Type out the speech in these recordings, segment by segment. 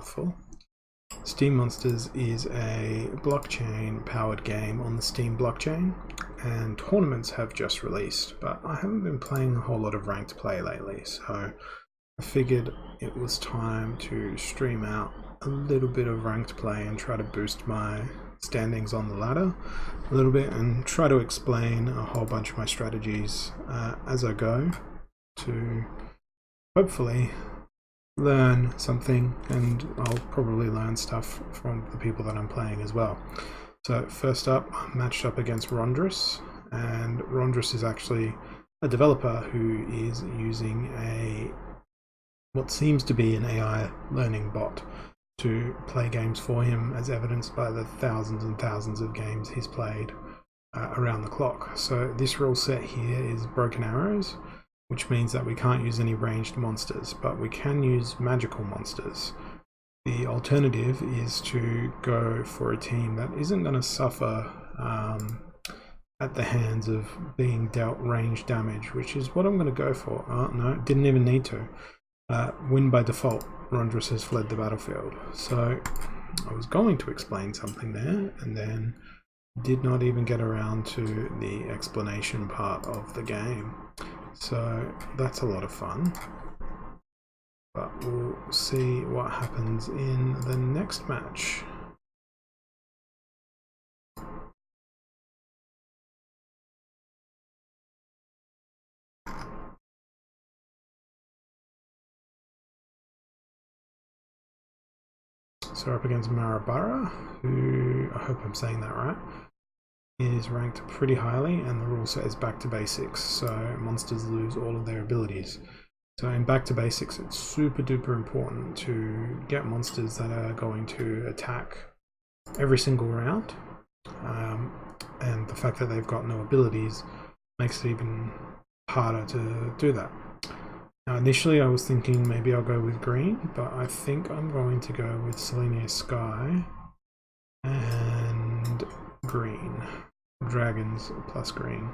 mouthful. Steem Monsters is a blockchain powered game on the Steem blockchain, and tournaments have just released, but I haven't been playing a whole lot of ranked play lately, so I figured it was time to stream out a little bit of ranked play and try to boost my standings on the ladder a little bit and try to explain a whole bunch of my strategies as I go to hopefully learn something, and I'll probably learn stuff from the people that I'm playing as well. So first up, I'm matched up against Rondrus, and Rondrus is actually a developer who is using what seems to be an AI learning bot to play games for him, as evidenced by the thousands and thousands of games he's played around the clock. So this rule set here is broken arrows, which means that we can't use any ranged monsters, but we can use magical monsters. The alternative is to go for a team that isn't going to suffer at the hands of being dealt ranged damage, which is what I'm going to go for. Oh, no, didn't even need to. Win by default. Rondrus has fled the battlefield. So I was going to explain something there, and then did not even get around to the explanation part of the game. So that's a lot of fun, but we'll see what happens in the next match. So we're up against Marabara, who, I hope I'm saying that right, is ranked pretty highly, and the rule set is back to basics, so monsters lose all of their abilities. So in back to basics, it's super duper important to get monsters that are going to attack every single round, and the fact that they've got no abilities makes it even harder to do that. Now initially I was thinking maybe I'll go with green, but I think I'm going to go with Lyanna Sky and green. Dragons plus green,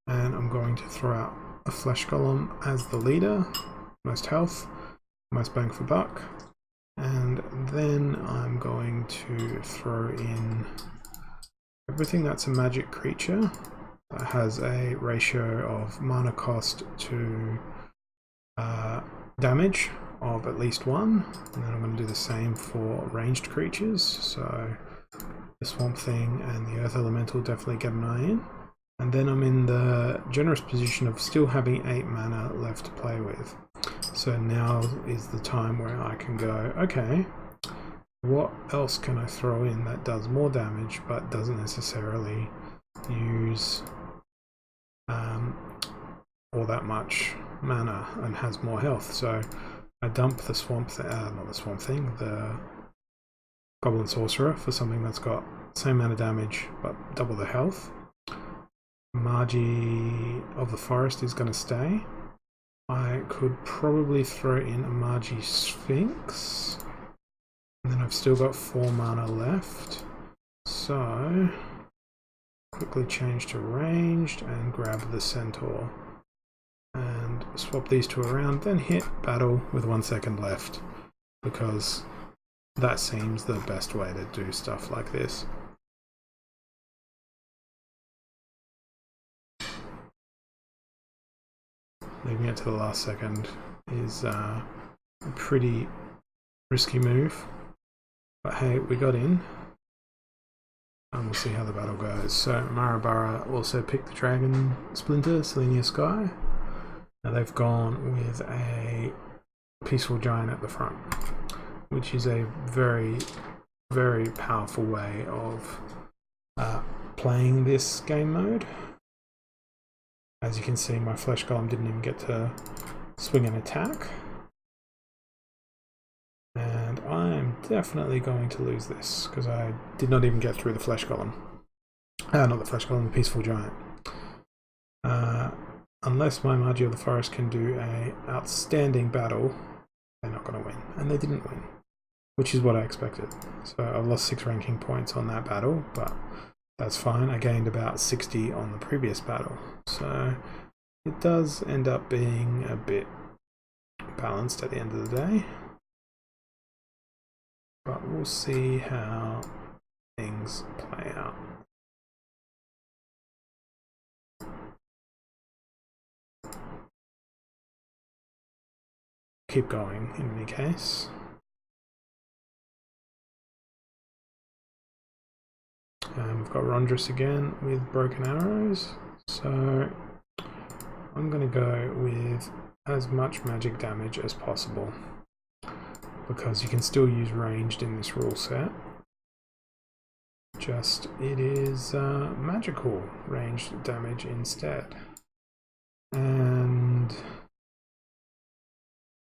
and I'm going to throw out a Flesh Golem as the leader, most health, most bang for buck, and then I'm going to throw in everything that's a magic creature that has a ratio of mana cost to damage of at least 1, and then I'm going to do the same for ranged creatures, so the Swamp Thing and the Earth Elemental definitely get an eye in. And then I'm in the generous position of still having 8 mana left to play with. So now is the time where I can go, okay, what else can I throw in that does more damage but doesn't necessarily use all that much mana and has more health. So I dump the the Goblin Sorcerer for something that's got same amount of damage but double the health. Magi of the Forest is going to stay. I could probably throw in a Magi Sphinx, and then I've still got 4 mana left, so quickly change to ranged and grab the Centaur and swap these two around, then hit battle with 1 second left, because that seems the best way to do stuff like this. Leaving it to the last second is a pretty risky move, but hey, we got in, and we'll see how the battle goes. So Marabara also picked the Dragon Splinter, Lyanna Sky. Now they've gone with a Peaceful Giant at the front, which is a very, very powerful way of playing this game mode. As you can see, my Flesh Golem didn't even get to swing an attack. And I am definitely going to lose this, because I did not even get through the Flesh Golem. Not the Flesh Golem, the Peaceful Giant. Unless my Magi of the Forest can do a outstanding battle, they're not going to win. And they didn't win, which is what I expected. So I've lost 6 ranking points on that battle, but that's fine. I gained about 60 on the previous battle. So it does end up being a bit balanced at the end of the day. but we'll see how things play out. Keep going in any case. We've got Rondrus again with broken arrows, so I'm going to go with as much magic damage as possible because you can still use ranged in this rule set. Just it is magical ranged damage instead. And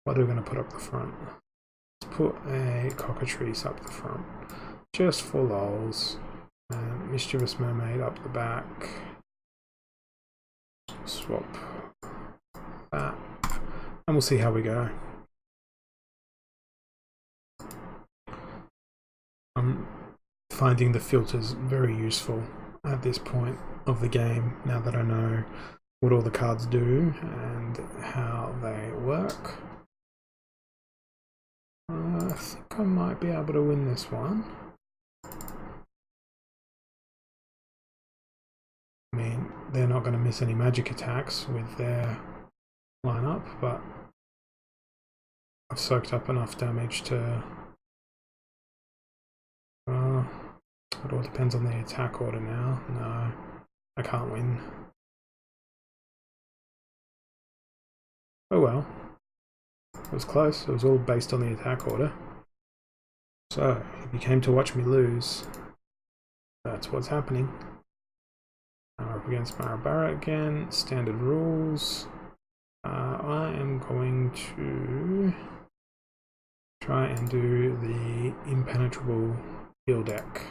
what are we going to put up the front? Let's put a cockatrice up the front, just for lols. Mischievous Mermaid up the back. Swap that, and we'll see how we go. I'm finding the filters very useful at this point of the game, now that I know what all the cards do and how they work. I think I might be able to win this one. I mean, they're not going to miss any magic attacks with their lineup, but I've soaked up enough damage to... it all depends on the attack order now. No, I can't win. Oh well. It was close. It was all based on the attack order. So, if you came to watch me lose, that's what's happening. Now we're up against Marabara again. Standard rules. I am going to try and do the impenetrable heal deck,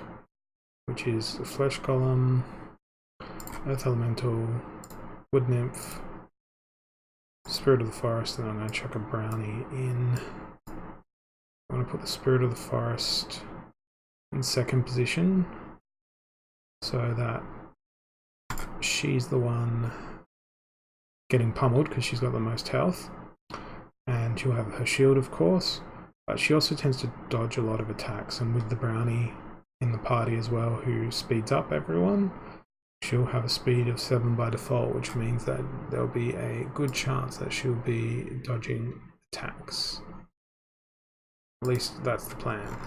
which is Flesh Golem, Earth Elemental, Wood Nymph, Spirit of the Forest, and I'm going to chuck a brownie in. I'm going to put the Spirit of the Forest in second position so that she's the one getting pummeled because she's got the most health, and she'll have her shield of course, but she also tends to dodge a lot of attacks, and with the brownie in the party as well who speeds up everyone, she'll have a speed of 7 by default, which means that there'll be a good chance that she'll be dodging attacks. At least that's the plan.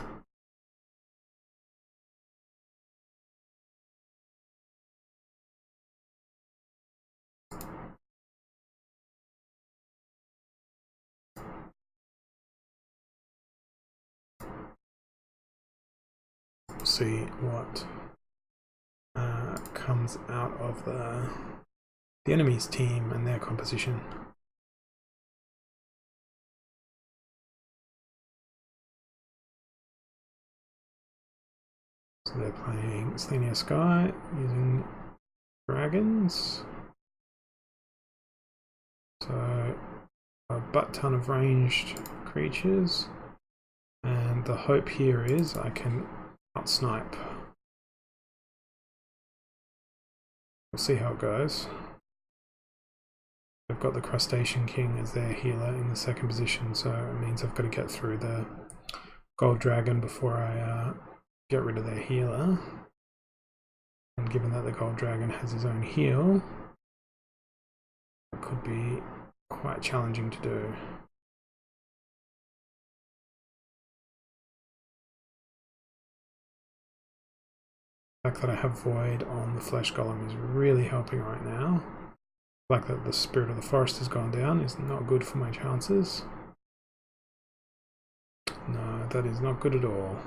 We'll see what comes out of the enemy's team and their composition. So they're playing Selenia Sky using dragons. So a butt ton of ranged creatures, and the hope here is I can out-snipe. We'll see how it goes. I've got the Crustacean King as their healer in the second position, so it means I've got to get through the Gold Dragon before I get rid of their healer. And given that the Gold Dragon has his own heal, it could be quite challenging to do. The fact that I have Void on the Flesh Golem is really helping right now. The fact that the Spirit of the Forest has gone down is not good for my chances. No, that is not good at all.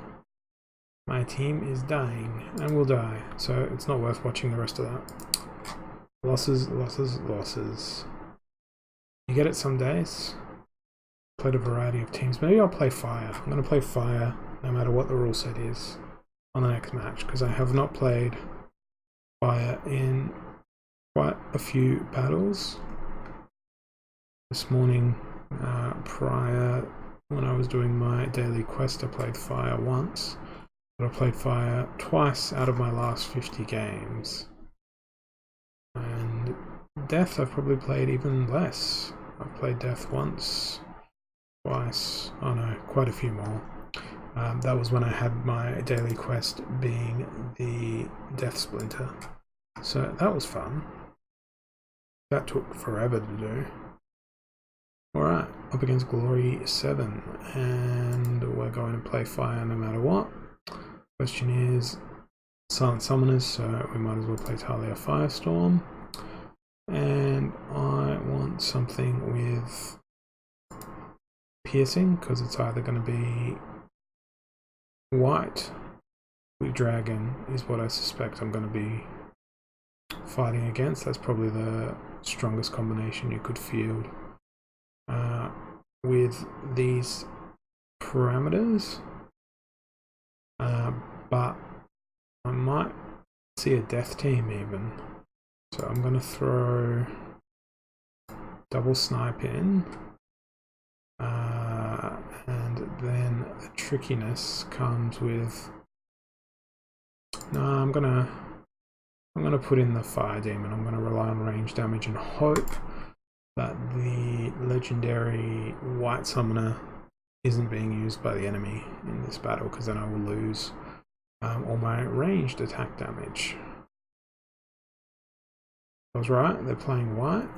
My team is dying and will die, so it's not worth watching the rest of that. Losses, losses, losses. You get it some days. Played a variety of teams. Maybe I'll play Fire. I'm going to play Fire no matter what the rule set is on the next match, because I have not played Fire in quite a few battles. This morning, prior, when I was doing my daily quest, I played Fire once, but I played Fire twice out of my last 50 games. And Death I've probably played even less. I've played Death once, twice, oh no, quite a few more. That was when I had my daily quest being the Death Splinter. So that was fun. That took forever to do. Alright, up against Glory 7, and we're going to play fire no matter what. Question is Silent Summoners, so we might as well play Talia Firestorm. And I want something with piercing, because it's either going to be white with dragon is what I suspect I'm going to be fighting against. That's probably the strongest combination you could field with these parameters, but I might see a death team even, so I'm going to throw double snipe in, and then the trickiness comes with I'm gonna put in the fire demon. I'm gonna rely on range damage and hope that the legendary white summoner isn't being used by the enemy in this battle, because then I will lose all my ranged attack damage. I was right, they're playing white.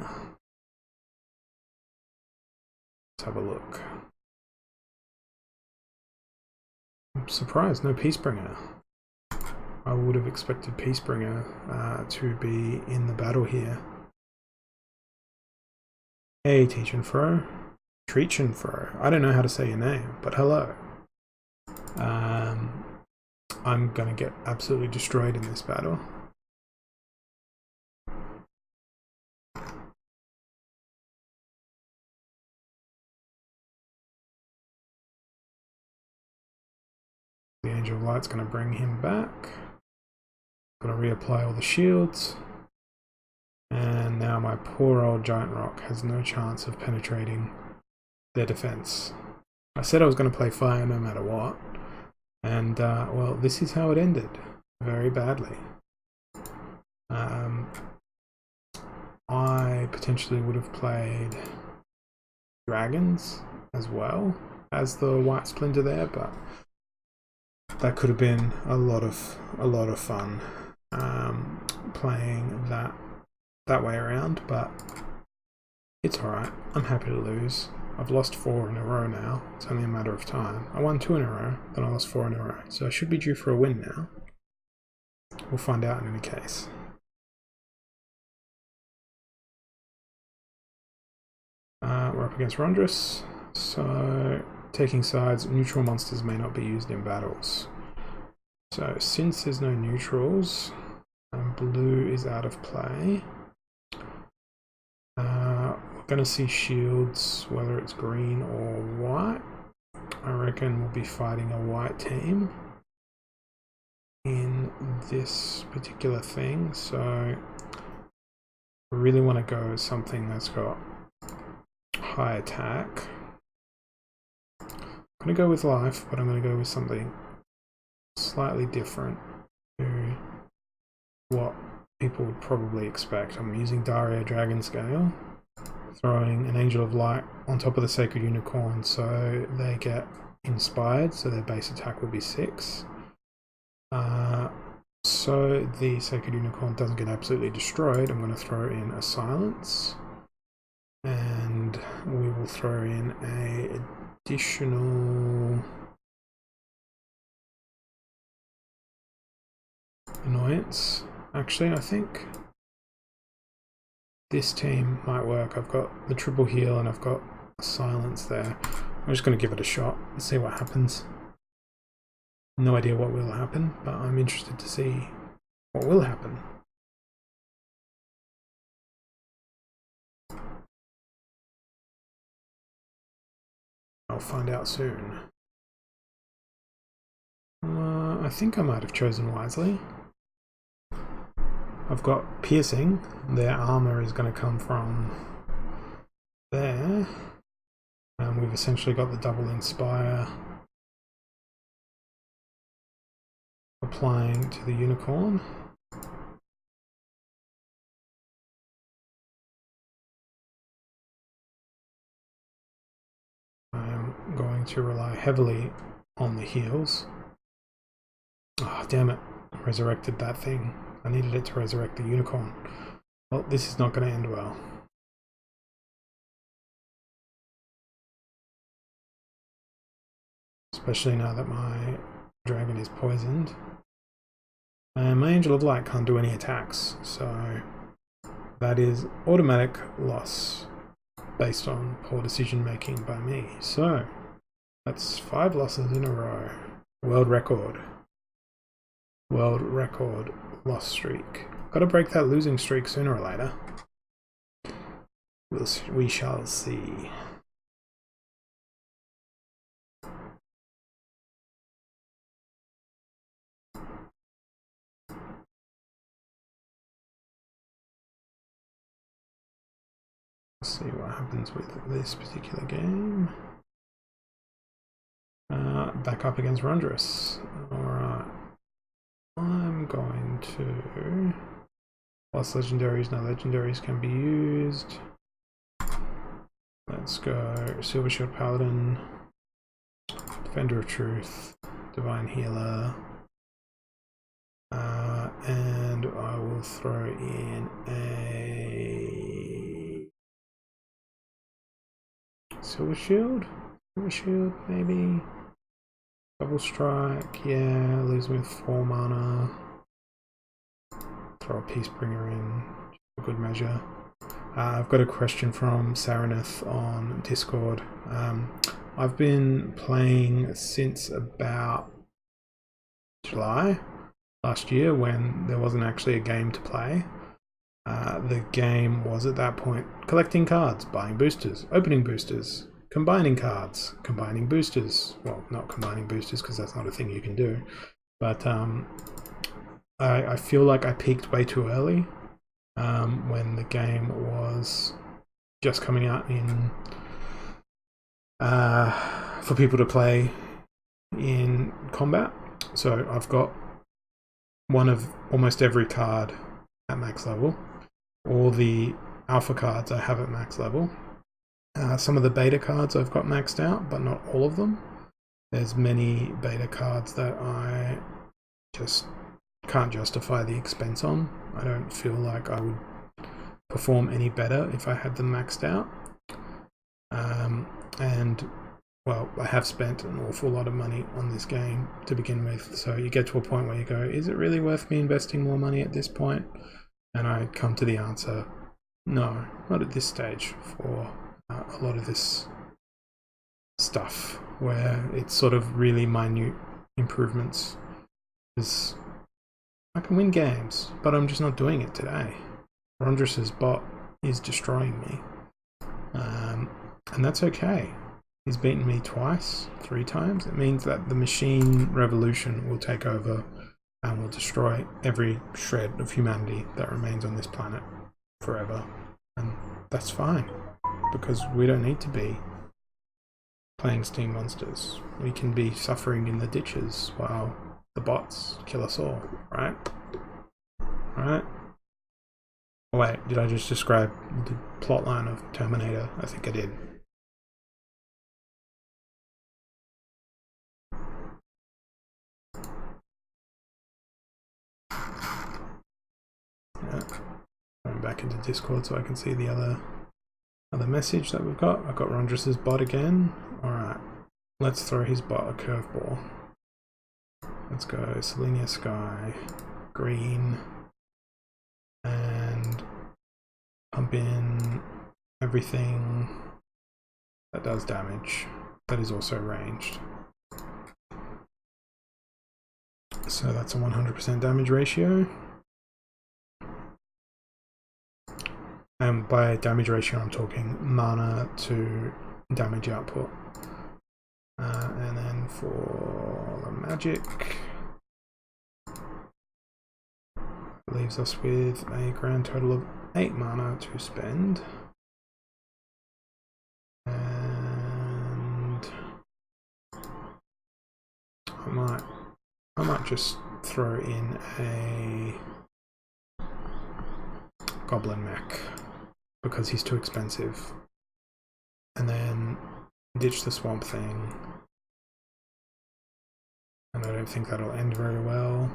Let's have a look. I'm surprised, no Peacebringer. I would have expected Peacebringer to be in the battle here. Hey, Treachenfro. I don't know how to say your name, but hello. I'm gonna get absolutely destroyed in this battle. The Angel of Light's gonna bring him back. Gonna reapply all the shields. And now my poor old Giant Rock has no chance of penetrating their defense. I said I was going to play fire no matter what, and well, this is how it ended. Very badly. I potentially would have played dragons as well as the white splinter there, but that could have been a lot of fun playing that way around, but it's alright. I'm happy to lose. I've lost 4 in a row now. It's only a matter of time. I won 2 in a row, then I lost 4 in a row. So I should be due for a win now. We'll find out in any case. We're up against Rondrus. So taking sides, neutral monsters may not be used in battles. So since there's no neutrals, blue is out of play. We're going to see shields, whether it's green or white. I reckon we'll be fighting a white team in this particular thing, so I really want to go with something that's got high attack. I'm going to go with life, but I'm going to go with something slightly different to what people would probably expect. I'm using Daria Dragon Scale, throwing an Angel of Light on top of the Sacred Unicorn so they get inspired, so their base attack will be 6. So the Sacred Unicorn doesn't get absolutely destroyed, I'm going to throw in a Silence, and we will throw in an additional Annoyance. Actually, I think this team might work. I've got the triple heal and I've got a Silence there. I'm just going to give it a shot and see what happens. No idea what will happen, but I'm interested to see what will happen. I'll find out soon. I think I might have chosen wisely. I've got piercing. Their armor is going to come from there. And we've essentially got the double inspire applying to the unicorn. I am going to rely heavily on the heals. Oh, damn it. Resurrected that thing. I needed it to resurrect the unicorn. Well, this is not going to end well. Especially now that my dragon is poisoned. And my Angel of Light can't do any attacks, so that is automatic loss based on poor decision making by me. So that's 5 losses in a row. World record. World record loss streak. Gotta break that losing streak sooner or later. We shall see. Let's see what happens with this particular game. Back up against Rundress. Alright. I'm going to... Plus legendaries, no legendaries can be used. Let's go Silver Shield Paladin, Defender of Truth, Divine Healer, and I will throw in a Silver Shield? Silver Shield, maybe? Double Strike, yeah, leaves me with 4 mana. Throw a Peacebringer in, a good measure. I've got a question from Saraneth on Discord. I've been playing since about July last year when there wasn't actually a game to play. The game was at that point collecting cards, buying boosters, opening boosters, combining cards, combining boosters. Well, not combining boosters because that's not a thing you can do. But I feel like I peaked way too early when the game was just coming out in for people to play in combat. So I've got one of almost every card at max level. All the alpha cards I have at max level. Some of the beta cards I've got maxed out, but not all of them. There's many beta cards that I just can't justify the expense on. I don't feel like I would perform any better if I had them maxed out. And well, I have spent an awful lot of money on this game to begin with, so you get to a point where you go, is it really worth me investing more money at this point? And I come to the answer, no, not at this stage for a lot of this stuff, where it's sort of really minute improvements. Because I can win games, but I'm just not doing it today. Rundress's bot is destroying me. And that's okay. He's beaten me twice, 3 times. It means that the machine revolution will take over and will destroy every shred of humanity that remains on this planet forever. And that's fine, because we don't need to be playing Steem Monsters. We can be suffering in the ditches while the bots kill us all, right? Right? Oh wait, did I just describe the plotline of Terminator? I think I did. Yeah. Going back into Discord so I can see the other message that we've got. I've got Rundress's bot again. Alright, let's throw his bot a curveball. Let's go Selenia Sky, green, and pump in everything that does damage, that is also ranged. So that's a 100% damage ratio. And by damage ratio I'm talking mana to damage output. And then for the magic, leaves us with a grand total of 8 mana to spend. And I might just throw in a goblin mech because he's too expensive, and then ditch the swamp thing and I don't think that'll end very well,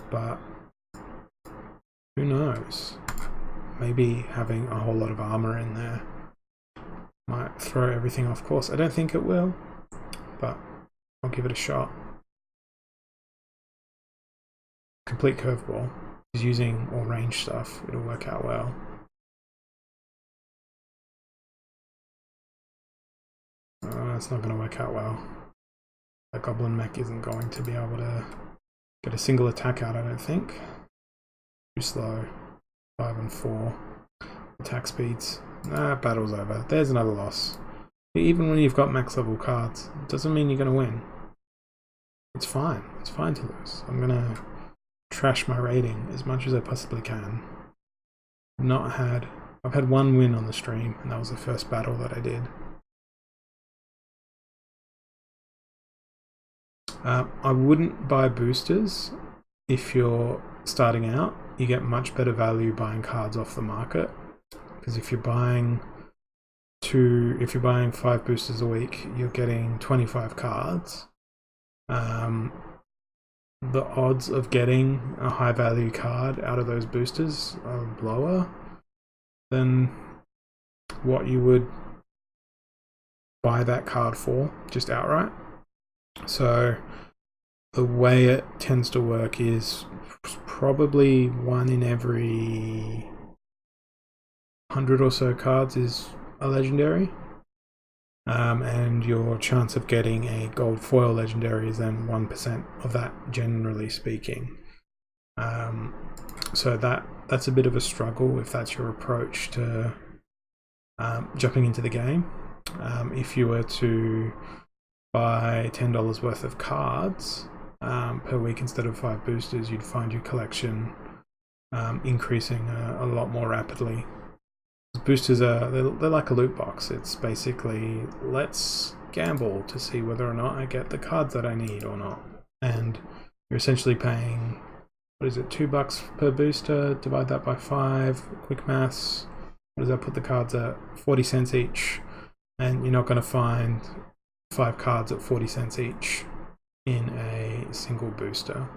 but who knows? Maybe having a whole lot of armor in there might throw everything off course. I don't think it will, but I'll give it a shot. Complete curveball. He's using all range stuff. It'll work out well. It's not going to work out well. That goblin mech isn't going to be able to get a single attack out, I don't think. Too slow. 5 and 4. Attack speeds. Battle's over. There's another loss. Even when you've got max level cards, it doesn't mean you're going to win. It's fine. It's fine to lose. I'm going to trash my rating as much as I possibly can. I've had one win on the stream, and that was the first battle that I did. I wouldn't buy boosters if you're starting out. You get much better value buying cards off the market, because if you're buying 5 boosters a week, you're getting 25 cards. The odds of getting a high value card out of those boosters are lower than what you would buy that card for just outright. So the way it tends to work is probably 1 in every 100 or so cards is a legendary, and your chance of getting a gold foil legendary is then 1% of that, generally speaking. So that's a bit of a struggle if that's your approach to jumping into the game. If you were to buy $10 worth of cards per week instead of 5 boosters, you'd find your collection increasing a lot more rapidly. Boosters they're like a loot box. It's basically, let's gamble to see whether or not I get the cards that I need or not. And you're essentially paying, what is it, $2 per booster, divide that by 5, quick maths. What does that put the cards at? 40 cents each. And you're not going to find 5 cards at 40 cents each in a single booster,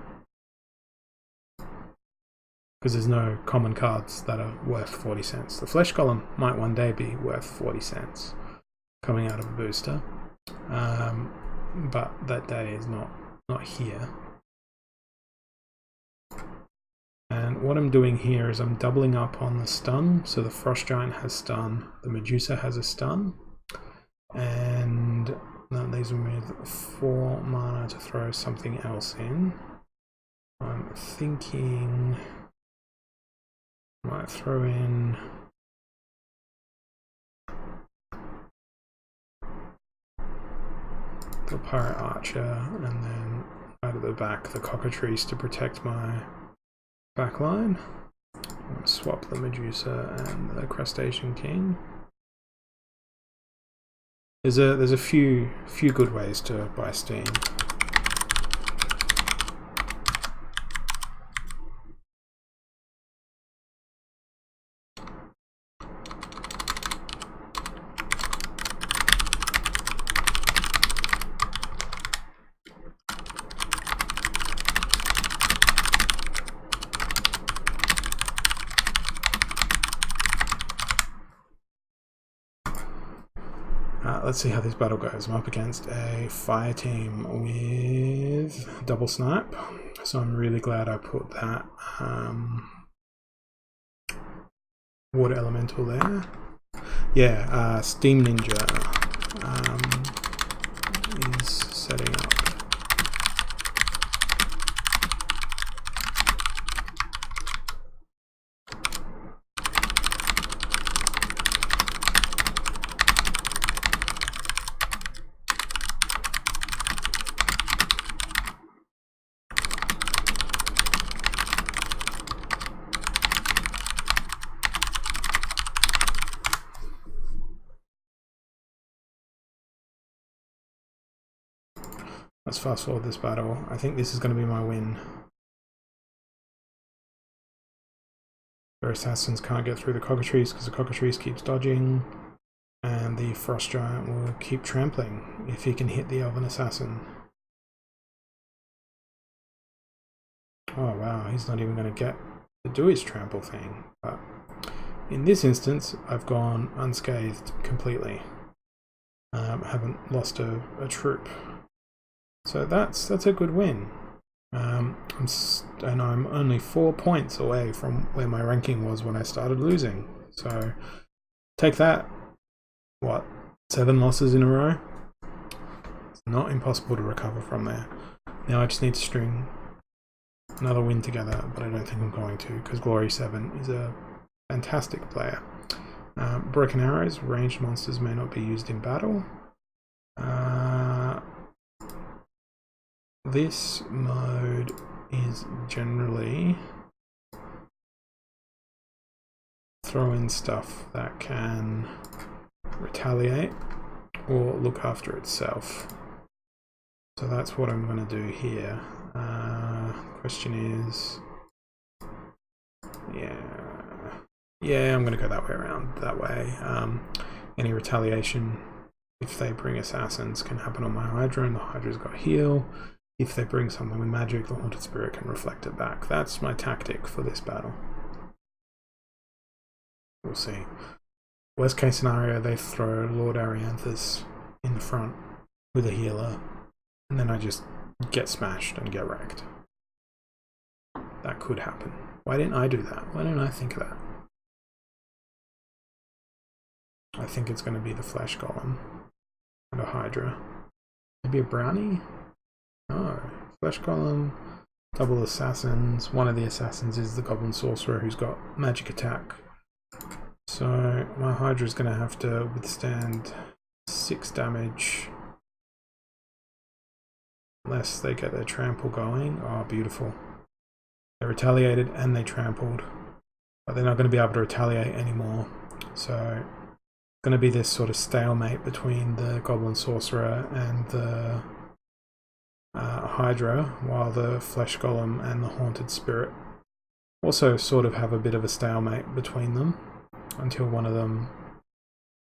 because there's no common cards that are worth 40 cents. The Flesh Golem might one day be worth 40 cents coming out of a booster, but that day is not here. And what I'm doing here is I'm doubling up on the stun. So the Frost Giant has stun, the Medusa has a stun, and that leaves me with 4 mana to throw something else in. I'm thinking I might throw in the Pirate Archer, and then out of the back the Cockatrice to protect my backline. I'm going to swap the Medusa and the Crustacean King. There's a few good ways to buy Steem. Let's see how this battle goes. I'm up against a fire team with double snipe, so I'm really glad I put that water elemental there. Yeah, Steem Ninja is setting up. Let's fast forward this battle. I think this is going to be my win. Their assassins can't get through the Cockatrice because the Cockatrice keeps dodging, and the Frost Giant will keep trampling if he can hit the Elven Assassin. Oh wow, he's not even going to get to do his trample thing. But in this instance, I've gone unscathed completely. Haven't lost a troop. So that's a good win. And I'm only 4 points away from where my ranking was when I started losing. So take that. What? 7 losses in a row? It's not impossible to recover from there. Now I just need to string another win together, but I don't think I'm going to, because Glory 7 is a fantastic player. Broken arrows, ranged monsters may not be used in battle. This mode is generally throw in stuff that can retaliate or look after itself. So that's what I'm going to do here. Question is, yeah, I'm going to go that way around. That way, any retaliation, if they bring assassins, can happen on my Hydra, and the Hydra's got heal. If they bring something with magic, the Haunted Spirit can reflect it back. That's my tactic for this battle. We'll see. Worst case scenario, they throw Lord Arianthus in the front with a healer, and then I just get smashed and get wrecked. That could happen. Why didn't I do that? Why didn't I think of that? I think it's going to be the Flesh Golem and a Hydra. Maybe a Brownie? No. Flesh Golem, double assassins. One of the assassins is the Goblin Sorcerer who's got magic attack. So my Hydra is going to have to withstand 6 damage unless they get their trample going. Oh, beautiful. They retaliated and they trampled, but they're not going to be able to retaliate anymore. So it's going to be this sort of stalemate between the Goblin Sorcerer and the Hydra, while the Flesh Golem and the Haunted Spirit also sort of have a bit of a stalemate between them until one of them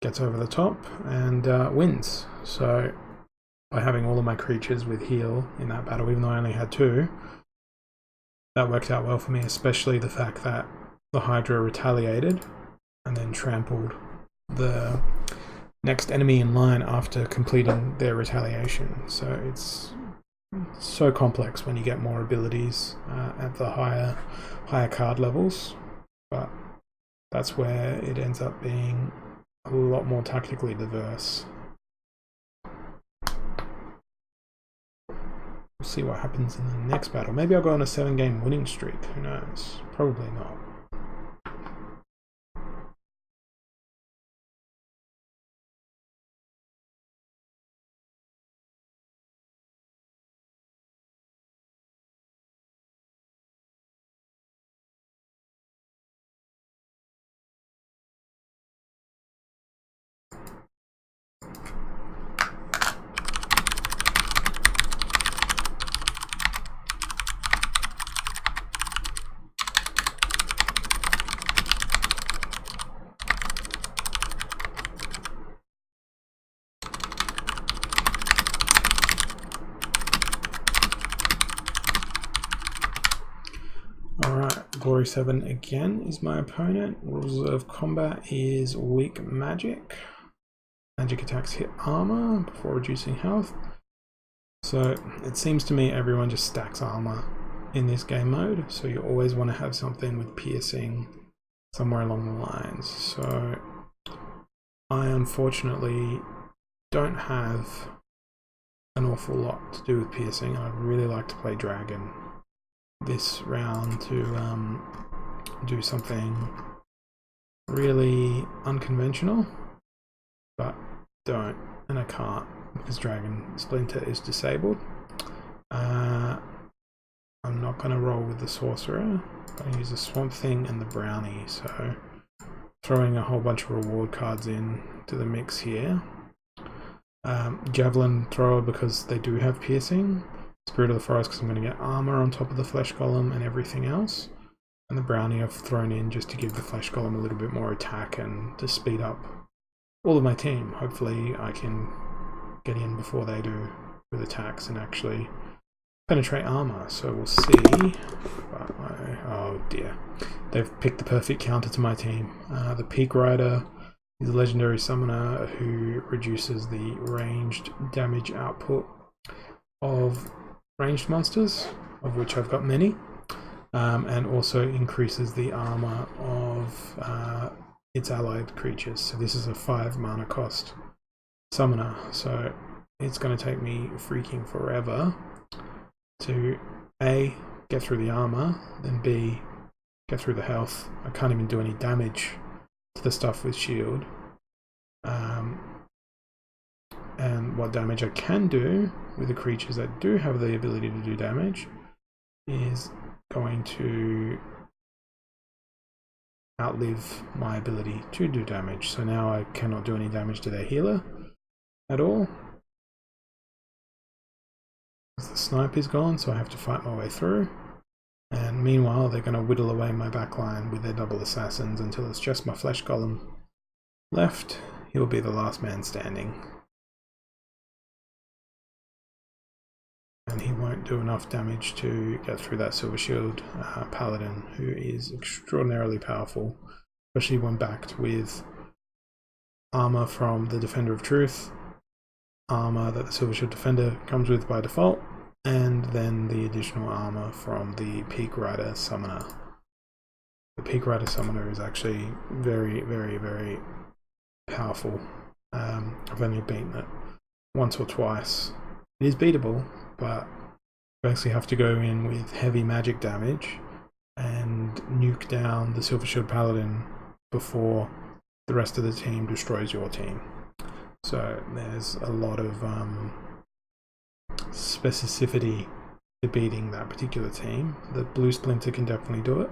gets over the top and wins. So by having all of my creatures with heal in that battle, even though I only had 2, that worked out well for me, especially the fact that the Hydra retaliated and then trampled the next enemy in line after completing their retaliation. So it's so complex when you get more abilities at the higher card levels, but that's where it ends up being a lot more tactically diverse. We'll see what happens in the next battle. Maybe I'll go on a 7-game winning streak. Who knows? Probably not. Alright, Glory 7 again is my opponent. Rules of combat is weak magic. Magic attacks hit armor before reducing health. So it seems to me everyone just stacks armor in this game mode, so you always want to have something with piercing somewhere along the lines. So I unfortunately don't have an awful lot to do with piercing. I'd really like to play dragon this round to do something really unconventional, but don't, and I can't because Dragon Splinter is disabled. I'm not going to roll with the Sorcerer. I use the Swamp Thing and the Brownie, so throwing a whole bunch of reward cards in to the mix here. Javelin Thrower because they do have piercing. Spirit of the Forest because I'm going to get armor on top of the Flesh Golem and everything else. And the Brownie I've thrown in just to give the Flesh Golem a little bit more attack and to speed up all of my team. Hopefully I can get in before they do with attacks and actually penetrate armor, so we'll see. Oh dear, they've picked the perfect counter to my team. The Peak Rider is a legendary summoner who reduces the ranged damage output of ranged monsters, of which I've got many, and also increases the armor of its allied creatures. So this is a 5 mana cost summoner, so it's going to take me freaking forever to A, get through the armor, then B, get through the health. I can't even do any damage to the stuff with shield. And what damage I can do with the creatures that do have the ability to do damage is going to outlive my ability to do damage. So now I cannot do any damage to their healer at all. The snipe is gone, so I have to fight my way through. And meanwhile, they're going to whittle away my backline with their double assassins until it's just my Flesh Golem left. He'll be the last man standing. And he won't do enough damage to get through that Silver Shield Paladin, who is extraordinarily powerful, especially when backed with armor from the Defender of Truth, armor that the Silver Shield Defender comes with by default, and then the additional armor from the Peak Rider Summoner. The Peak Rider Summoner is actually very, very, very powerful. I've only beaten it once or twice. It is beatable, but you actually have to go in with heavy magic damage and nuke down the Silver Shield Paladin before the rest of the team destroys your team. So there's a lot of specificity to beating that particular team. The blue Splinter can definitely do it,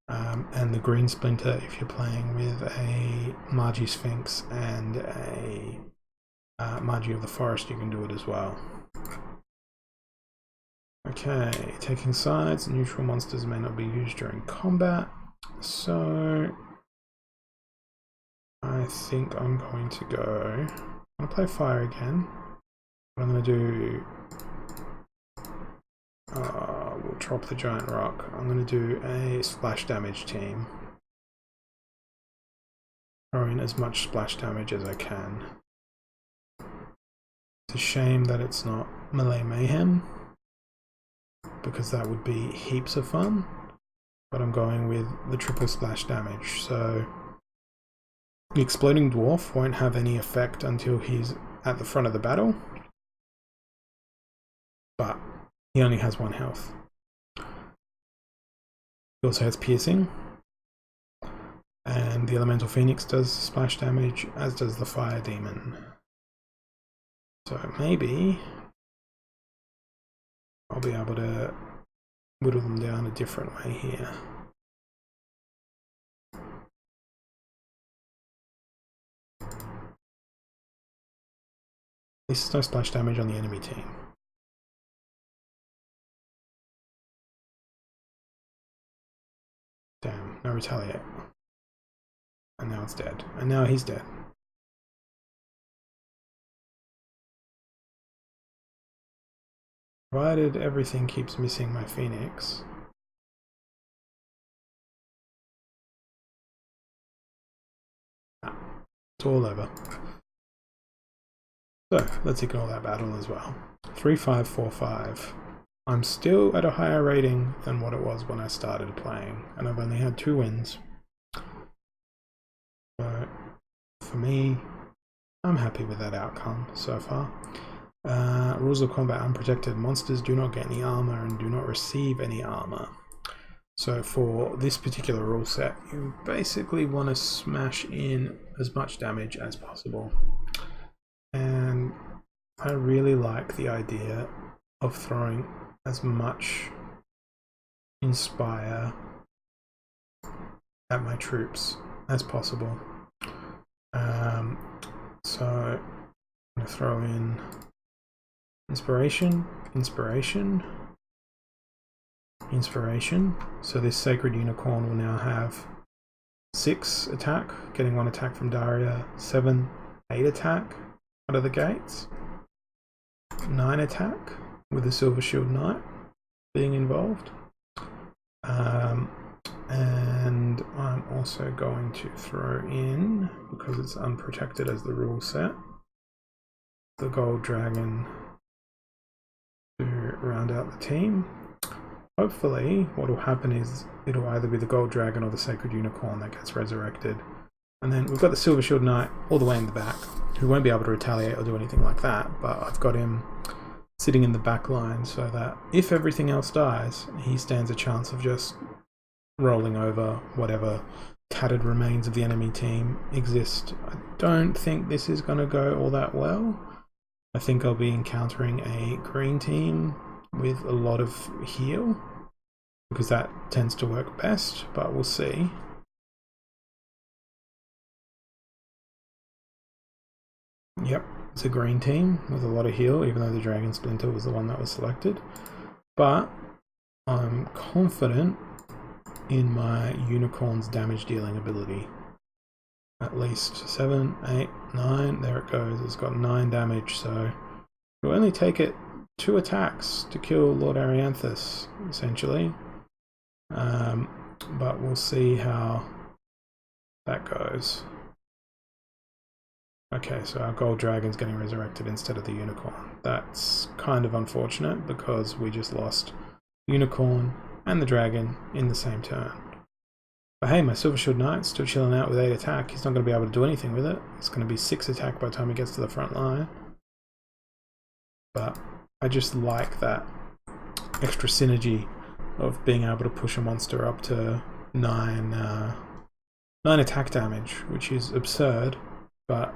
and the green Splinter, if you're playing with a Magi Sphinx and a Magi of the Forest, you can do it as well. Okay, taking sides. Neutral monsters may not be used during combat, so I think I'm going to go. I'm going to play fire again. What I'm going to do, we'll drop the giant rock. I'm going to do a splash damage team. Throw in as much splash damage as I can. It's a shame that it's not melee mayhem, because that would be heaps of fun, but I'm going with the triple splash damage. So the exploding dwarf won't have any effect until he's at the front of the battle, but he only has 1 health. He also has piercing, and the elemental phoenix does splash damage, as does the fire demon. So maybe I'll be able to whittle them down a different way here. This is no splash damage on the enemy team. Damn, no retaliate. And now it's dead. And now he's dead. Provided everything keeps missing my Phoenix. It's all over. So, let's ignore that battle as well. 3-5-4-5. I'm still at a higher rating than what it was when I started playing, and I've only had 2 wins. So, for me, I'm happy with that outcome so far. Rules of combat: unprotected monsters do not get any armor and do not receive any armor. So for this particular rule set, you basically want to smash in as much damage as possible. And I really like the idea of throwing as much inspire at my troops as possible. So I'm going to throw in inspiration, inspiration, inspiration. So this sacred unicorn will now have 6 attack, getting 1 attack from Daria, 7, 8 attack out of the gates, 9 attack, with the Silver Shield Knight being involved. And I'm also going to throw in, because it's unprotected as the rule set, the Gold Dragon to round out the team. Hopefully what will happen is it'll either be the Gold Dragon or the Sacred Unicorn that gets resurrected. And then we've got the Silver Shield Knight all the way in the back, who won't be able to retaliate or do anything like that, but I've got him sitting in the back line so that if everything else dies, he stands a chance of just rolling over whatever tattered remains of the enemy team exist. I don't think this is going to go all that well. I think I'll be encountering a green team with a lot of heal, because that tends to work best, but we'll see. Yep, it's a green team with a lot of heal, even though the Dragon Splinter was the one that was selected. But I'm confident in my Unicorn's damage dealing ability. At least 7, 8, 9, there it goes. It's got 9 damage, so it'll only take it 2 attacks to kill Lord Arianthus, essentially. But we'll see how that goes. Okay, so our Gold Dragon's getting resurrected instead of the Unicorn. That's kind of unfortunate because we just lost Unicorn and the Dragon in the same turn. But hey, my Silver Shield Knight's still chilling out with 8 attack. He's not going to be able to do anything with it. It's going to be 6 attack by the time he gets to the front line. But I just like that extra synergy of being able to push a monster up to 9 attack damage, which is absurd, but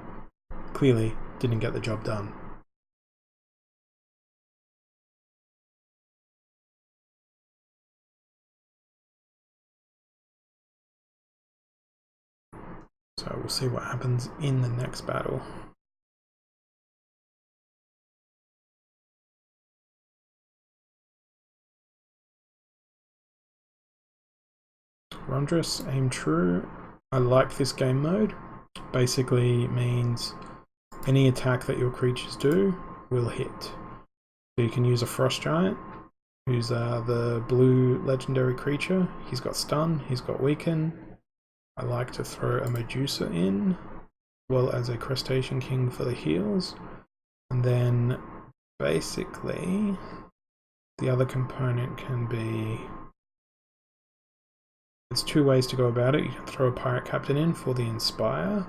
clearly didn't get the job done. So we'll see what happens in the next battle. Rondrus, aim true. I like this game mode. Basically means any attack that your creatures do will hit. So you can use a Frost Giant, who's the blue legendary creature. He's got stun, he's got weaken. I like to throw a Medusa in, as well as a Crustacean King for the heals. And then basically the other component can be, there's 2 ways to go about it. You can throw a Pirate Captain in for the Inspire,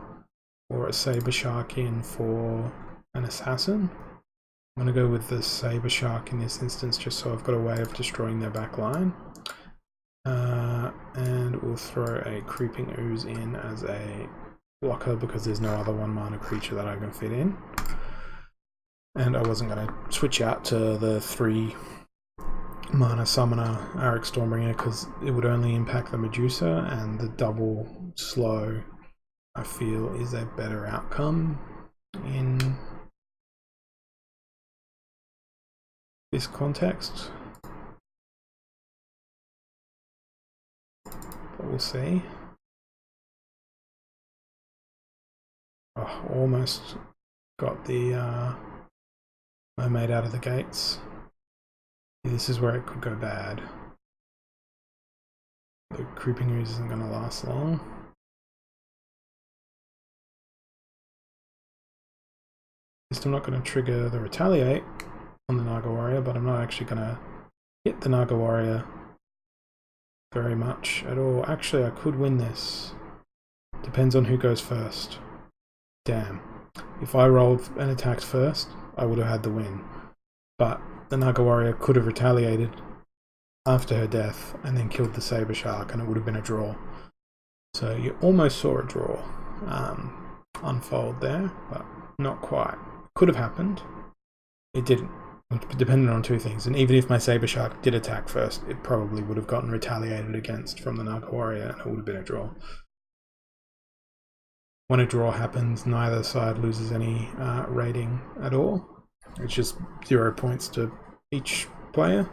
or a Saber Shark in for an Assassin. I'm going to go with the Saber Shark in this instance just so I've got a way of destroying their back line. And we'll throw a Creeping Ooze in as a blocker because there's no other 1 mana creature that I can fit in. And I wasn't going to switch out to the 3 mana summoner Arik Stormbringer because it would only impact the Medusa, and the double slow I feel is a better outcome in this context. But we'll see. Oh, almost got the mermaid out of the gates. This is where it could go bad. The Creeping Ooze isn't going to last long. I'm not going to trigger the Retaliate on the Naga Warrior, but I'm not actually going to hit the Naga Warrior very much at all. Actually, I could win this. Depends on who goes first. Damn. If I rolled and attacked first, I would have had the win. But the Naga Warrior could have retaliated after her death and then killed the Saber Shark, and it would have been a draw. So you almost saw a draw unfold there, but not quite. Could have happened. It didn't. It depended on 2 things. And even if my Saber Shark did attack first, it probably would have gotten retaliated against from the Naga Warrior, and it would have been a draw. When a draw happens, neither side loses any rating at all. It's just 0 points to each player.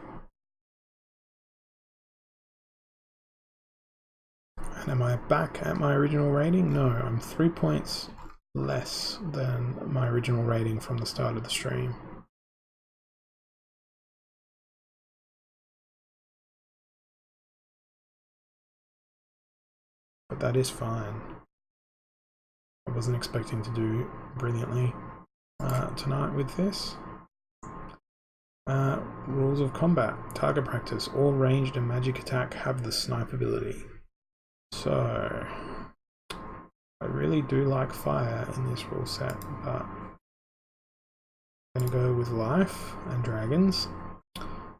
And am I back at my original rating? No, I'm 3 points less than my original rating from the start of the stream. that is fine. I wasn't expecting to do brilliantly tonight with this. Rules of combat. Target practice. All ranged and magic attack have the snipe ability. So I really do like fire in this rule set, but I'm going to go with life and dragons.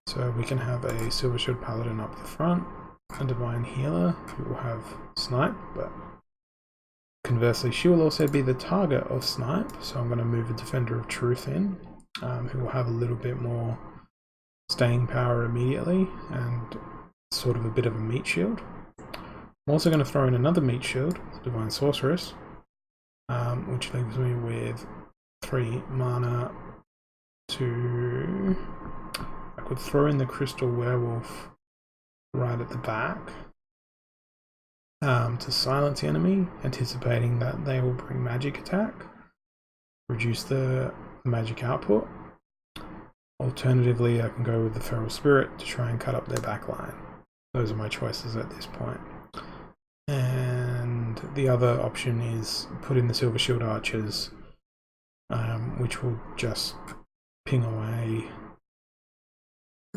So we can have a Silver Shield Paladin up the front, a Divine Healer who will have snipe, but conversely she will also be the target of snipe, so I'm going to move a Defender of Truth in, who will have a little bit more staying power immediately and sort of a bit of a meat shield. I'm also going to throw in another meat shield, Divine Sorceress, which leaves me with 3 mana to... I could throw in the Crystal Werewolf right at the back to silence the enemy, anticipating that they will bring magic attack, reduce the magic output. Alternatively, I can go with the Feral Spirit to try and cut up their backline. Those are my choices at this point. And the other option is put in the Silver Shield Archers, which will just ping away.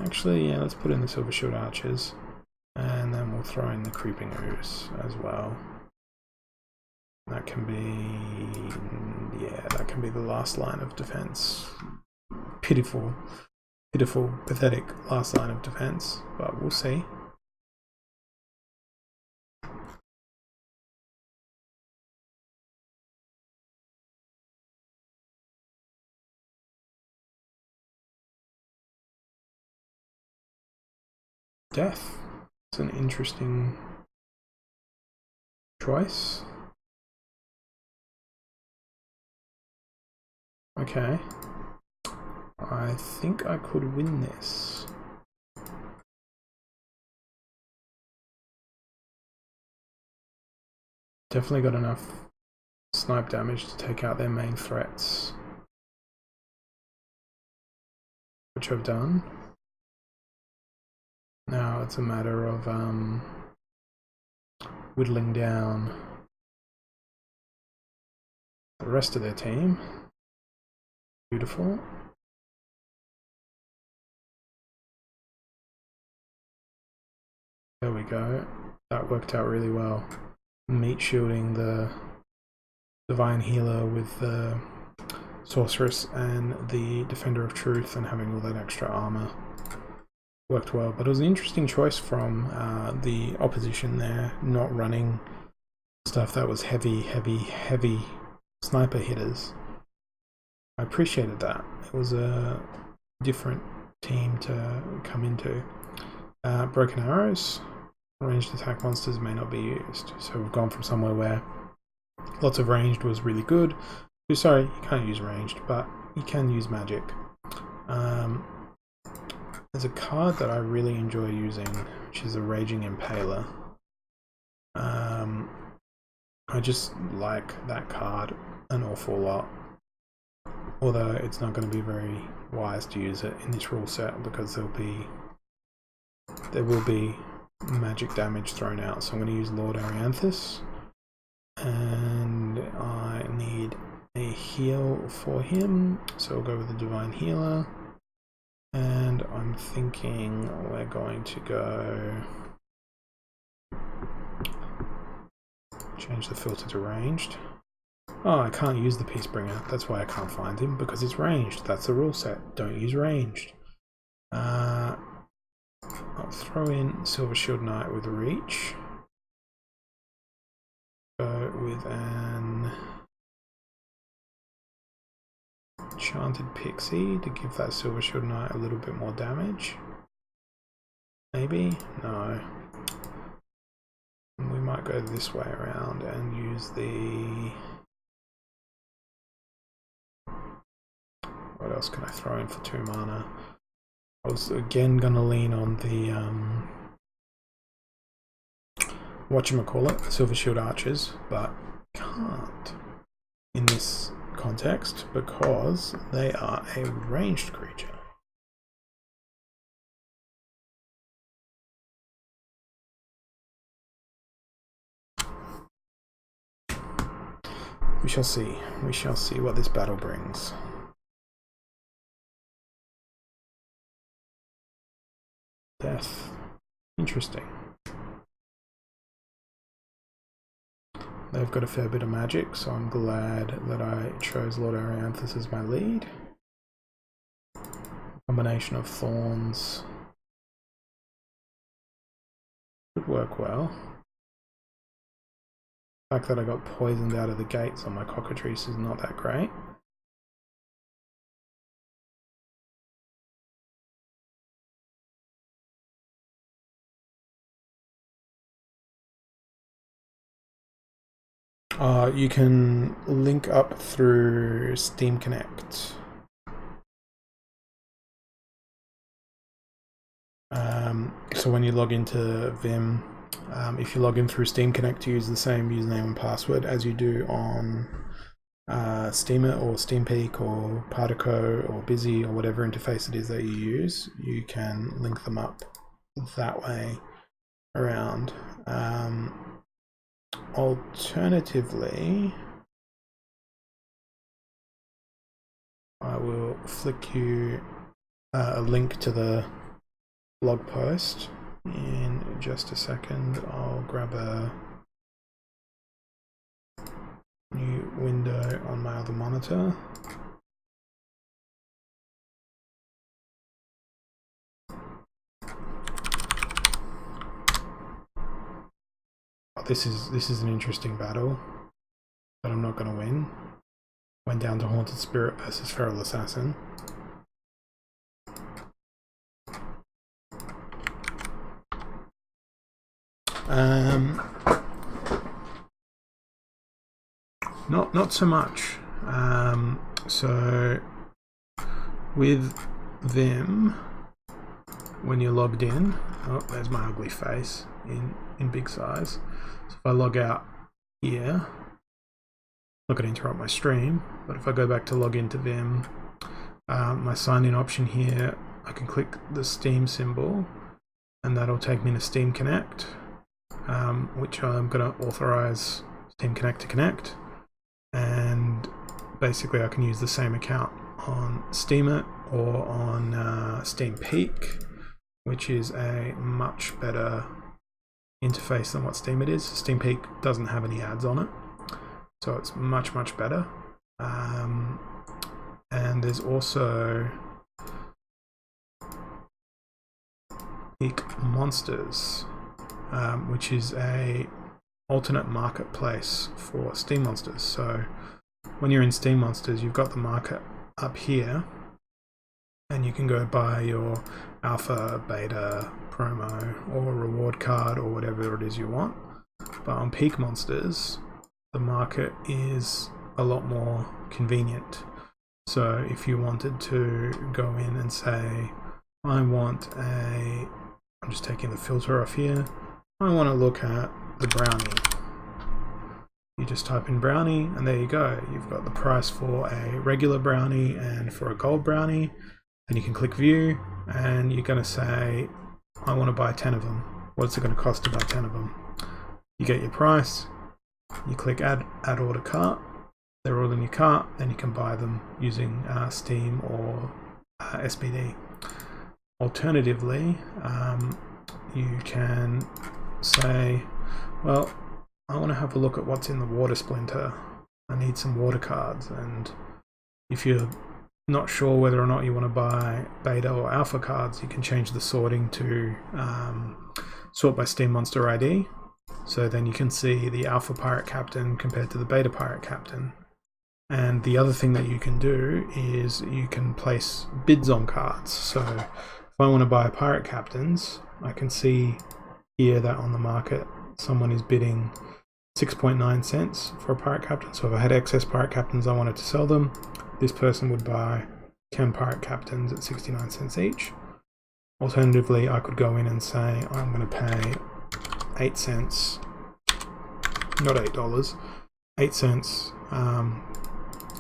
Actually, yeah, let's put in the Silver Shield Archers, and then we'll throw in the Creeping Ooze as well. That can be, yeah, that can be the last line of defense. Pitiful, pathetic last line of defense, but we'll see. Death. It's an interesting choice. Okay. I think I could win this. Definitely got enough snipe damage to take out their main threats, which I've done. Now it's a matter of whittling down the rest of their team. Beautiful. There we go. That worked out really well. Meat shielding the Divine Healer with the Sorceress and the Defender of Truth and having all that extra armor worked well. But it was an interesting choice from the opposition there, not running stuff that was heavy sniper hitters. I appreciated that. It was a different team to come into. Broken Arrows. Ranged attack monsters may not be used. So we've gone from somewhere where lots of ranged was really good. Sorry, you can't use ranged, but you can use magic. There's a card that I really enjoy using, which is a Raging Impaler. I just like that card an awful lot. Although it's not going to be very wise to use it in this rule set because there will be magic damage thrown out. So I'm going to use Lord Arianthus, and I need a heal for him, so I'll go with the Divine Healer, and I'm thinking we're going to go change the filter to ranged. Oh, I can't use the Peacebringer. That's why I can't find him, because it's ranged. That's the rule set. Don't use ranged. I'll throw in Silver Shield Knight with Reach. Go with an Enchanted Pixie to give that Silver Shield Knight a little bit more damage. Maybe? No. We might go this way around and use the... What else can I throw in for 2 mana? I was again gonna lean on the whatchamacallit, Silver Shield Archers, but can't in this context because they are a ranged creature. we shall see. We shall see what this battle brings. Death. Interesting. They've got a fair bit of magic, so I'm glad that I chose Lord Arianthus as my lead. Combination of thorns would work well. The fact that I got poisoned out of the gates on my cockatrice is not that great. You can link up through Steam Connect. So when you log into Vim, if you log in through Steam Connect, you use the same username and password as you do on Steamer or SteamPeak or Partico or Busy or whatever interface it is that you use. You can link them up that way around. Alternatively, I will flick you a link to the blog post in just a second. I'll grab a new window on my other monitor. This is an interesting battle, but I'm not going to win. Went down to Haunted Spirit versus Feral Assassin. Not so much. So with them, when you're logged in, oh, there's my ugly face in big size. So if I log out here, I'm not going to interrupt my stream, but if I go back to log into Vim, my sign in option here, I can click the Steam symbol and that'll take me to Steam Connect, which I'm going to authorize Steam Connect to connect, and basically I can use the same account on Steemit or on Steam Peak, which is a much better interface than what Steemit is. Steam Peak doesn't have any ads on it, so it's much better. And there's also Steem Monsters, which is a alternate marketplace for Steem Monsters. So when you're in Steem Monsters, you've got the market up here, and you can go buy your alpha, beta, promo, or reward card, or whatever it is you want. But on Peak Monsters, the market is a lot more convenient. So if you wanted to go in and say, I want a, I'm just taking the filter off here, I want to look at the brownie. You just type in brownie and there you go. You've got the price for a regular brownie and for a gold brownie. Then you can click view and you're going to say, I want to buy 10 of them. What's it going to cost to buy 10 of them? You get your price, you click add order cart, they're all in your cart, then you can buy them using Steam or SBD. Alternatively, you can say, well, I want to have a look at what's in the water splinter. I need some water cards, and if you're not sure whether or not you want to buy beta or alpha cards, you can change the sorting to sort by Steem Monster ID. So then you can see the alpha pirate captain compared to the beta pirate captain. And the other thing that you can do is you can place bids on cards. So if I want to buy pirate captains, I can see here that on the market someone is bidding 6.9 cents for a pirate captain. So if I had excess pirate captains I wanted to sell them, this person would buy 10 pirate captains at 69 cents each. Alternatively, I could go in and say I'm going to pay 8 cents, not $8, 8 cents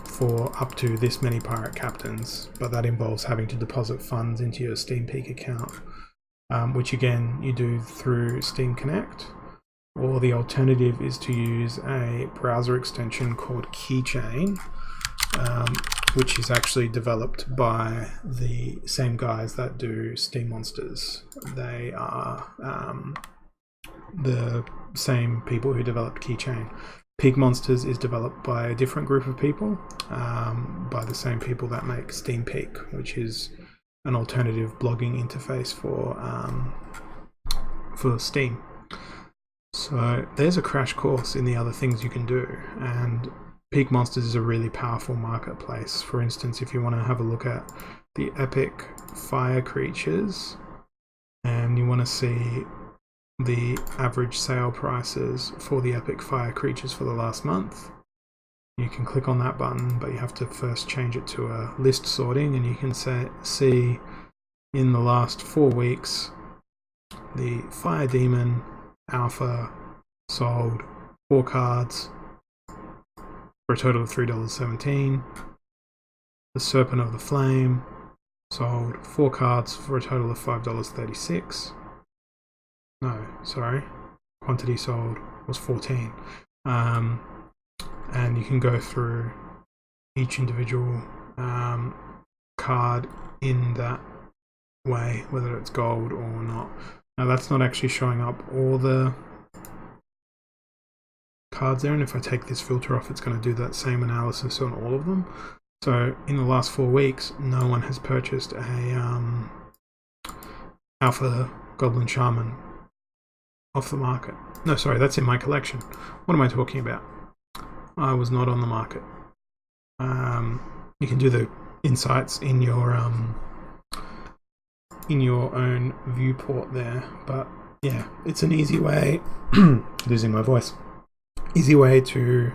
for up to this many pirate captains, but that involves having to deposit funds into your Steam Peak account, which again you do through Steam Connect. or the alternative is to use a browser extension called Keychain, which is actually developed by the same guys that do Steem Monsters. They are the same people who developed Keychain. Pig Monsters is developed by a different group of people, by the same people that make Steam Peak, which is an alternative blogging interface for Steam. So there's a crash course in the other things you can do, and Pig Monsters is a really powerful marketplace. For instance, if you want to have a look at the epic fire creatures and you want to see the average sale prices for the epic fire creatures for the last month, you can click on that button, but you have to first change it to a list sorting, and you can see in the last 4 weeks the Fire Demon Alpha sold 4 cards for a total of $3.17. The Serpent of the Flame sold 4 cards for a total of $5.36. No, sorry. Quantity sold was 14. And you can go through each individual card in that way, whether it's gold or not. Now that's not actually showing up all the cards there, and if I take this filter off, it's going to do that same analysis on all of them. So in the last 4 weeks, no one has purchased a Alpha Goblin Shaman off the market. No, sorry, that's in my collection. What am I talking about? I was not on the market. You can do the insights in your own viewport there, but yeah, it's an easy way losing my voice, easy way to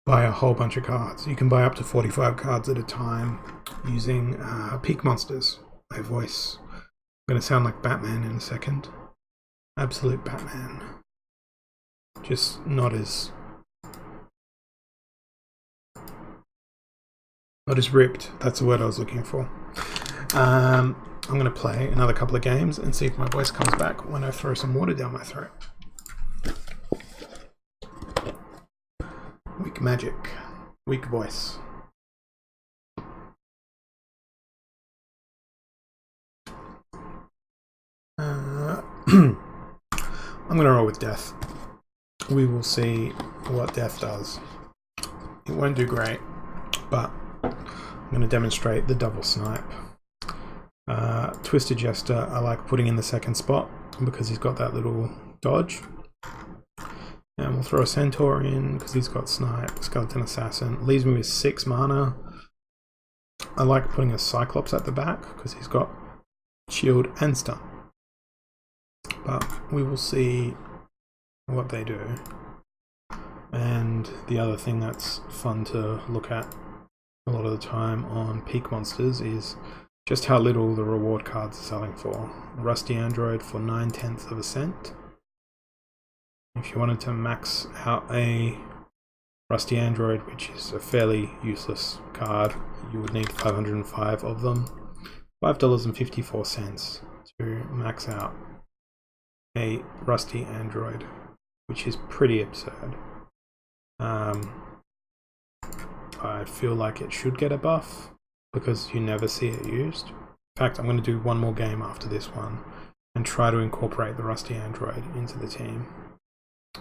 buy a whole bunch of cards. You can buy up to 45 cards at a time using Peak Monsters. My voice, I'm going to sound like Batman in a second. Absolute Batman, just not as ripped. That's the word I was looking for. I'm going to play another couple of games and see if my voice comes back when I throw some water down my throat. Weak magic. Weak voice. I'm going to roll with death. We will see what death does. It won't do great, but I'm going to demonstrate the double snipe. Twisted Jester, I like putting in the second spot because he's got that little dodge. And we'll throw a Centaur in because he's got snipe. Skeleton Assassin leaves me with 6 mana. I like putting a Cyclops at the back because he's got shield and stun. But we will see what they do. And the other thing that's fun to look at a lot of the time on Peak Monsters is just how little the reward cards are selling for. Rusty Android for 9/10 of a cent. If you wanted to max out a Rusty Android, which is a fairly useless card, you would need 505 of them. $5.54 to max out a Rusty Android, which is pretty absurd. I feel like it should get a buff because you never see it used. In fact, I'm going to do one more game after this one and try to incorporate the Rusty Android into the team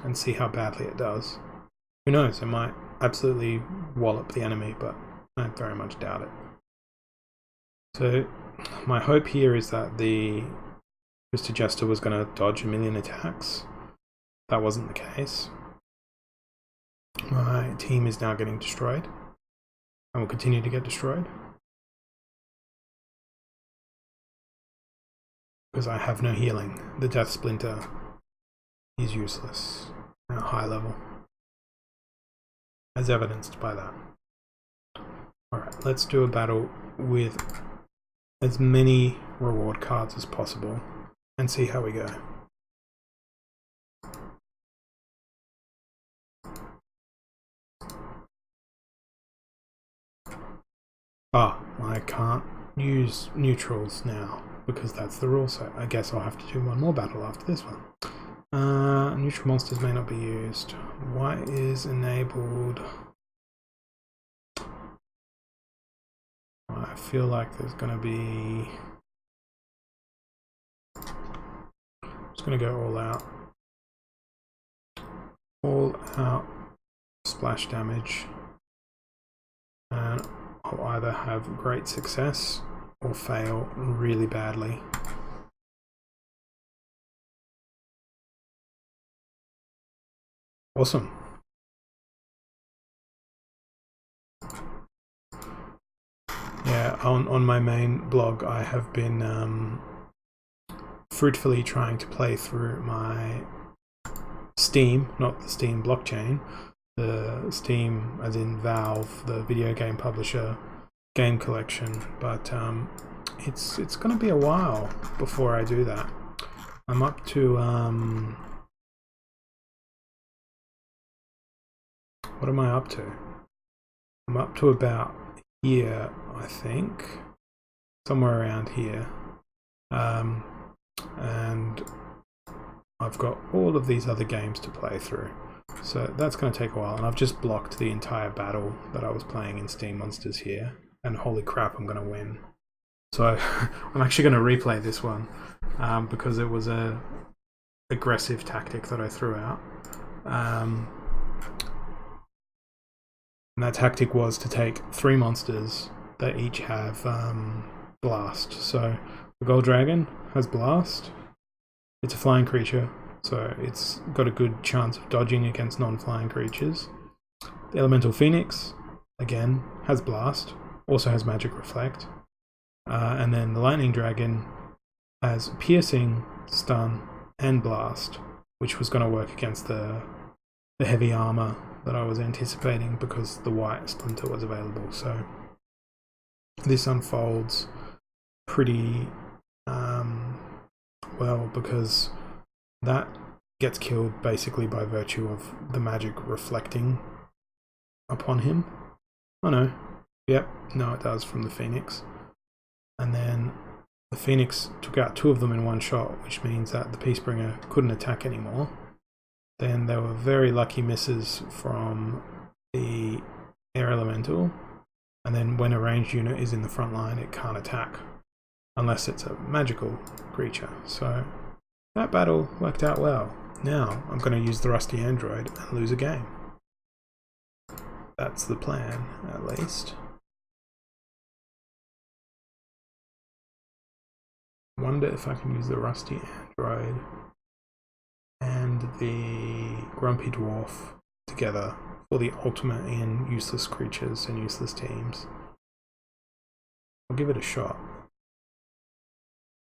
and see how badly it does. Who knows, it might absolutely wallop the enemy, but I very much doubt it. So my hope here is that the Twisted Jester was going to dodge 1,000,000 attacks. That wasn't the case. My team is now getting destroyed and will continue to get destroyed because I have no healing. The Death Splinter is useless at a high level, as evidenced by that. Alright, let's do a battle with as many reward cards as possible and see how we go. I can't use neutrals now because that's the rule, so I guess I'll have to do one more battle after this one. Neutral monsters may not be used. White is enabled. I feel like there's going to be... I'm just going to go all out. All out splash damage. And I'll either have great success or fail really badly. Awesome. Yeah, on my main blog I have been fruitfully trying to play through my Steem, not the Steem blockchain, the Steem as in Valve, the video game publisher, game collection, but it's going to be a while before I do that. I'm up to what am I up to? I'm up to about here, I think, somewhere around here, and I've got all of these other games to play through, so that's going to take a while. And I've just blocked the entire battle that I was playing in Steem Monsters here, and holy crap, I'm going to win. So I'm actually going to replay this one because it was a aggressive tactic that I threw out. And that tactic was to take 3 monsters that each have Blast. So the Gold Dragon has Blast. It's a flying creature, so it's got a good chance of dodging against non-flying creatures. The Elemental Phoenix, again, has Blast, also has Magic Reflect. And then the Lightning Dragon has Piercing, Stun, and Blast, which was going to work against the heavy armor that I was anticipating because the white splinter was available. So this unfolds pretty well because that gets killed basically by virtue of the magic reflecting upon him. Oh no, yep, no it does from the Phoenix. And then the Phoenix took out 2 of them in one shot, which means that the Peacebringer couldn't attack anymore. Then there were very lucky misses from the Air Elemental, and then when a ranged unit is in the front line it can't attack unless it's a magical creature. So that battle worked out well. Now I'm going to use the Rusty Android and lose a game. That's the plan, at least. I wonder if I can use the Rusty Android and the Grumpy Dwarf together for the ultimate in useless creatures and useless teams. I'll give it a shot.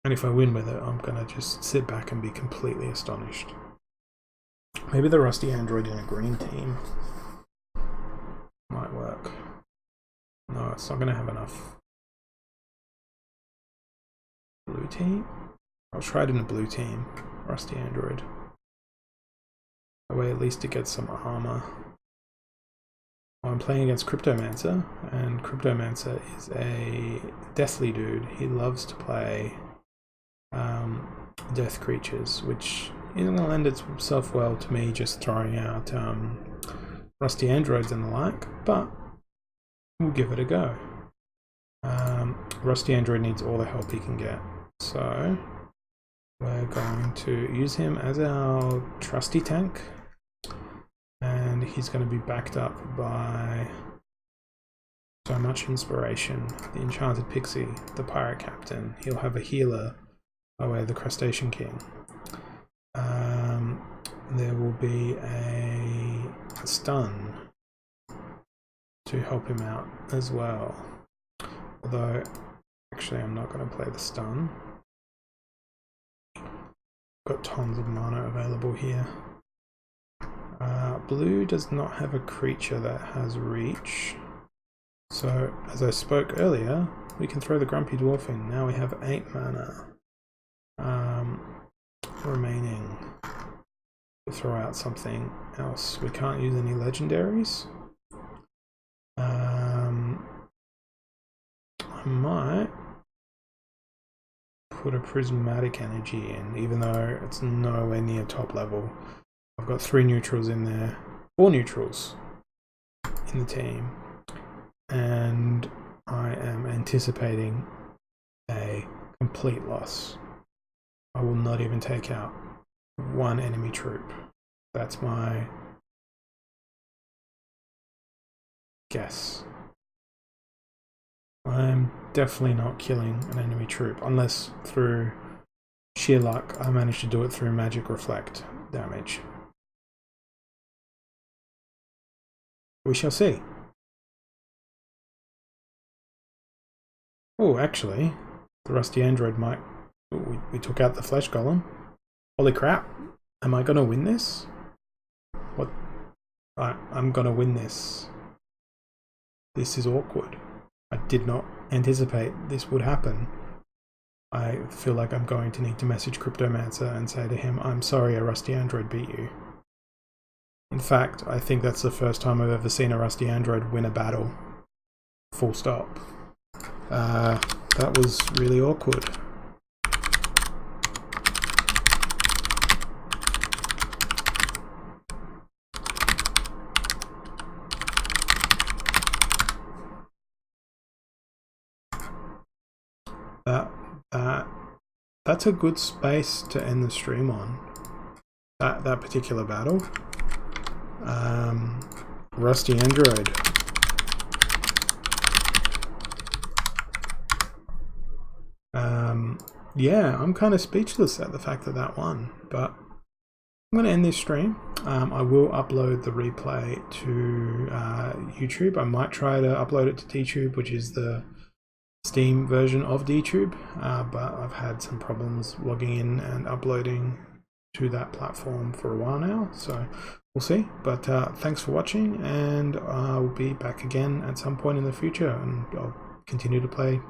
And if I win with it, I'm gonna just sit back and be completely astonished. Maybe the Rusty Android in a green team might work. No, it's not gonna have enough. Blue team? I'll try it in a blue team. Rusty Android. That way at least it gets some armor. I'm playing against Cryptomancer, and Cryptomancer is a deathly dude. He loves to play death creatures, which isn't going to lend itself well to me just throwing out Rusty Androids and the like, but we'll give it a go. Rusty Android needs all the help he can get, so we're going to use him as our trusty tank, and he's going to be backed up by so much inspiration. The Enchanted Pixie, the Pirate Captain, he'll have a healer by way of the Crustacean King. There will be a stun to help him out as well. Although, actually I'm not going to play the stun. Got tons of mana available here. Blue does not have a creature that has reach. So, as I spoke earlier, we can throw the Grumpy Dwarf in. Now we have 8 mana remaining to throw out something else. We can't use any legendaries. I might put a prismatic energy in, even though it's nowhere near top level. I've got 3 neutrals in there, 4 neutrals in the team, and I am anticipating a complete loss. I will not even take out 1 enemy troop. That's my guess. I'm definitely not killing an enemy troop, unless through sheer luck I manage to do it through magic reflect damage. We shall see. Oh, actually, the rusty android might... Ooh, we took out the Flesh Golem. Holy crap. Am I gonna win this? What? I'm gonna win this. This is awkward. I did not anticipate this would happen. I feel like I'm going to need to message Cryptomancer and say to him, I'm sorry a rusty android beat you. In fact, I think that's the first time I've ever seen a rusty android win a battle. Full stop. That was really awkward. That's a good space to end the stream on. That particular battle. Rusty android. Yeah, I'm kind of speechless at the fact that that won, but I'm going to end this stream. I will upload the replay to YouTube. I might try to upload it to DTube, which is the Steam version of DTube, but I've had some problems logging in and uploading to that platform for a while now, so we'll see. But thanks for watching, and I'll be back again at some point in the future, and I'll continue to play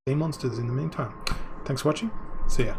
Steem Monsters in the meantime. Thanks for watching. See ya.